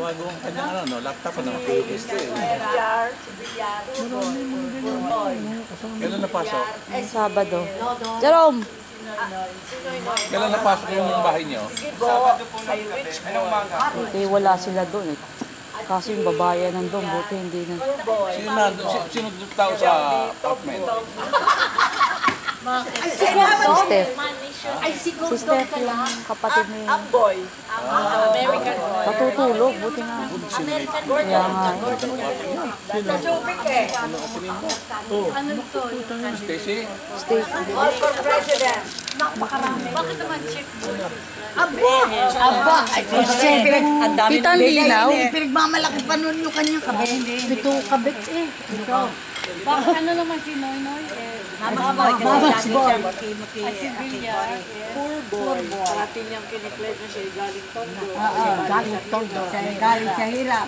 bago ang kanyang ano, no? Laptop ano? Kailan napasok? Sabado. Jerome! Kailan napasok yung bahay niyo? Eh, wala sila doon eh. Kaso yung babae nandun, buti hindi na. Sino tao sa apartment? Si Steph. Si Steph yung kapatid ni... Patutulog, buti nga. Kaya nga. Stacy? Steph. Bakit naman chief? Aba, Kita ang linaw. pinagmamalaki pa nun yung kanyang kabit. Pito kabit eh. Bakit ano naman si Noy Noy? Babas boy. Ay si Villar. Poor boy. Parati niyang kiniklet na siya galing Tondo. Galing Tondo. Galing sa hirap.